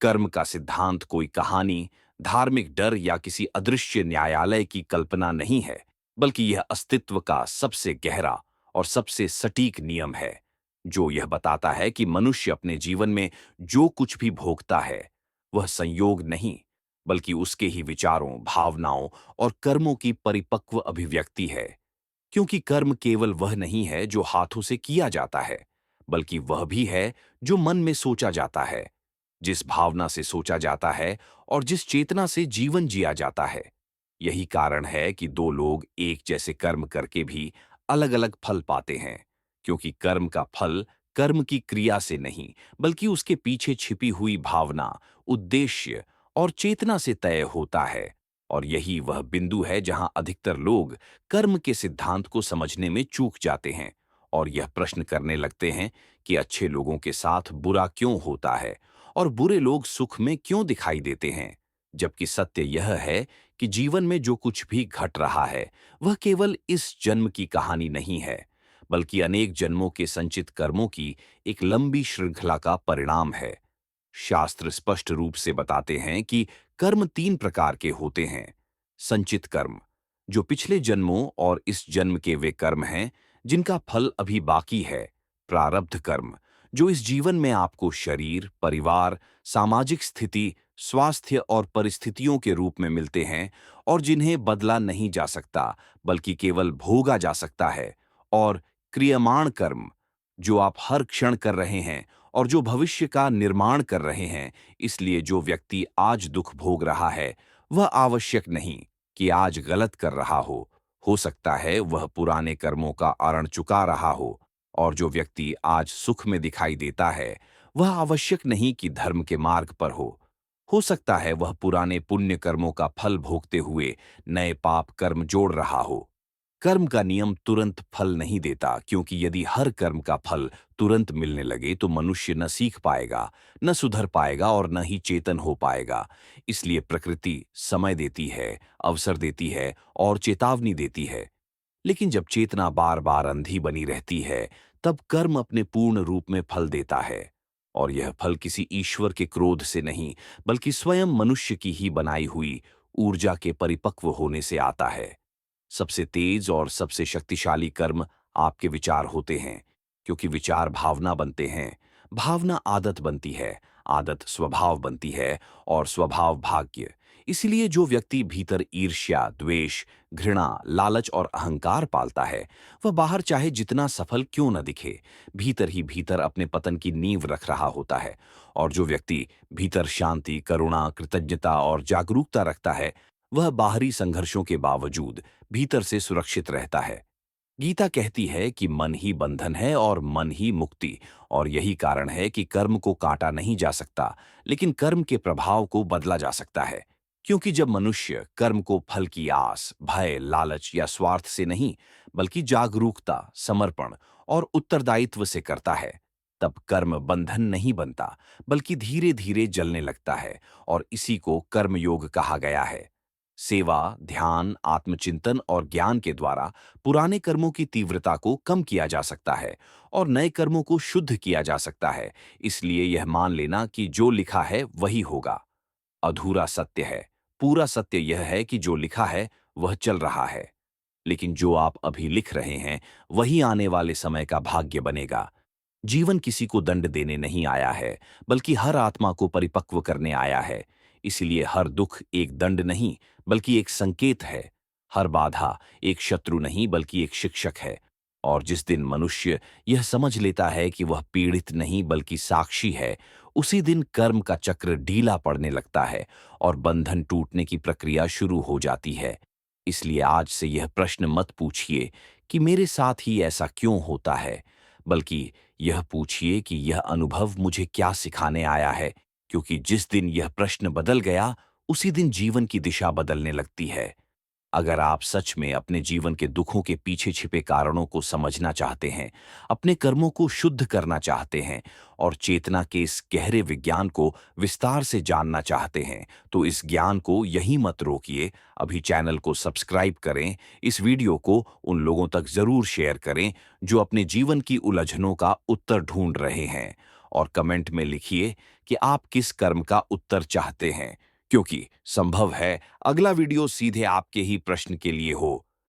कर्म का सिद्धांत कोई कहानी, धार्मिक डर या किसी अदृश्य न्यायालय की कल्पना नहीं है, बल्कि यह अस्तित्व का सबसे गहरा और सबसे सटीक नियम है, जो यह बताता है कि मनुष्य अपने जीवन में जो कुछ भी भोगता है, वह संयोग नहीं, बल्कि उसके ही विचारों, भावनाओं और कर्मों की परिपक्व अभिव्यक्ति है। क्योंकि कर्म केवल वह नहीं है जो हाथों से किया जाता है, बल्कि वह भी है जो मन में सोचा जाता है, जिस भावना से सोचा जाता है और जिस चेतना से जीवन जिया जाता है। यही कारण है कि दो लोग एक जैसे कर्म करके भी अलग-अलग फल पाते हैं, क्योंकि कर्म का फल कर्म की क्रिया से नहीं, बल्कि उसके पीछे छिपी हुई भावना, उद्देश्य और चेतना से तय होता है। और यही वह बिंदु है जहां अधिकतर लोग कर्म के सिद्धांत को समझने में चूक जाते हैं और यह प्रश्न करने लगते हैं कि अच्छे लोगों के साथ बुरा क्यों होता है और बुरे लोग सुख में क्यों दिखाई देते हैं। जबकि सत्य यह है कि जीवन में जो कुछ भी घट रहा है, वह केवल इस जन्म की कहानी नहीं है, बल्कि अनेक जन्मों के संचित कर्मों की एक लंबी श्रृंखला का परिणाम है। शास्त्र स्पष्ट रूप से बताते हैं कि कर्म तीन प्रकार के होते हैं। संचित कर्म, जो पिछले जन्मों और इस जन्म के वे कर्म हैं जिनका फल अभी बाकी है। प्रारब्ध कर्म, जो इस जीवन में आपको शरीर, परिवार, सामाजिक स्थिति, स्वास्थ्य और परिस्थितियों के रूप में मिलते हैं और जिन्हें बदला नहीं जा सकता, बल्कि केवल भोगा जा सकता है। और क्रियमाण कर्म, जो आप हर क्षण कर रहे हैं और जो भविष्य का निर्माण कर रहे हैं। इसलिए जो व्यक्ति आज दुख भोग रहा है, वह आवश्यक नहीं कि आज गलत कर रहा हो सकता है वह पुराने कर्मों का अरण चुका रहा हो। और जो व्यक्ति आज सुख में दिखाई देता है, वह आवश्यक नहीं कि धर्म के मार्ग पर हो सकता है वह पुराने पुण्य कर्मों का फल भोगते हुए नए पाप कर्म जोड़ रहा हो। कर्म का नियम तुरंत फल नहीं देता, क्योंकि यदि हर कर्म का फल तुरंत मिलने लगे तो मनुष्य न सीख पाएगा, न सुधर पाएगा और न ही चेतन हो पाएगा। इसलिए प्रकृति समय देती है, अवसर देती है और चेतावनी देती है। लेकिन जब चेतना बार बार अंधी बनी रहती है, तब कर्म अपने पूर्ण रूप में फल देता है। और यह फल किसी ईश्वर के क्रोध से नहीं, बल्कि स्वयं मनुष्य की ही बनाई हुई ऊर्जा के परिपक्व होने से आता है। सबसे तेज और सबसे शक्तिशाली कर्म आपके विचार होते हैं, क्योंकि विचार भावना बनते हैं, भावना आदत बनती है, आदत स्वभाव बनती है और स्वभाव भाग्य। इसलिए जो व्यक्ति भीतर ईर्ष्या, द्वेष, घृणा, लालच और अहंकार पालता है, वह बाहर चाहे जितना सफल क्यों न दिखे, भीतर ही भीतर अपने पतन की नींव रख रहा होता है। और जो व्यक्ति भीतर शांति, करुणा, कृतज्ञता और जागरूकता रखता है, वह बाहरी संघर्षों के बावजूद भीतर से सुरक्षित रहता है। गीता कहती है कि मन ही बंधन है और मन ही मुक्ति। और यही कारण है कि कर्म को काटा नहीं जा सकता, लेकिन कर्म के प्रभाव को बदला जा सकता है। क्योंकि जब मनुष्य कर्म को फल की आस, भय, लालच या स्वार्थ से नहीं, बल्कि जागरूकता, समर्पण और उत्तरदायित्व से करता है, तब कर्म बंधन नहीं बनता, बल्कि धीरे धीरे जलने लगता है। और इसी को कर्मयोग कहा गया है। सेवा, ध्यान, आत्मचिंतन और ज्ञान के द्वारा पुराने कर्मों की तीव्रता को कम किया जा सकता है और नए कर्मों को शुद्ध किया जा सकता है। इसलिए यह मान लेना कि जो लिखा है वही होगा, अधूरा सत्य है। पूरा सत्य यह है कि जो लिखा है वह चल रहा है, लेकिन जो आप अभी लिख रहे हैं वही आने वाले समय का भाग्य बनेगा। जीवन किसी को दंड देने नहीं आया है, बल्कि हर आत्मा को परिपक्व करने आया है। इसलिए हर दुख एक दंड नहीं, बल्कि एक संकेत है। हर बाधा एक शत्रु नहीं, बल्कि एक शिक्षक है। और जिस दिन मनुष्य यह समझ लेता है कि वह पीड़ित नहीं बल्कि साक्षी है, उसी दिन कर्म का चक्र ढीला पड़ने लगता है और बंधन टूटने की प्रक्रिया शुरू हो जाती है। इसलिए आज से यह प्रश्न मत पूछिए कि मेरे साथ ही ऐसा क्यों होता है, बल्कि यह पूछिए कि यह अनुभव मुझे क्या सिखाने आया है। क्योंकि जिस दिन यह प्रश्न बदल गया, उसी दिन जीवन की दिशा बदलने लगती है। अगर आप सच में अपने जीवन के दुखों के पीछे छिपे कारणों को समझना चाहते हैं, अपने कर्मों को शुद्ध करना चाहते हैं और चेतना के इस गहरे विज्ञान को विस्तार से जानना चाहते हैं, तो इस ज्ञान को यहीं मत रोकिए। अभी चैनल को सब्सक्राइब करें, इस वीडियो को उन लोगों तक जरूर शेयर करें जो अपने जीवन की उलझनों का उत्तर ढूंढ रहे हैं। और कमेंट में लिखिए कि आप किस कर्म का उत्तर चाहते हैं, क्योंकि संभव है अगला वीडियो सीधे आपके ही प्रश्न के लिए हो।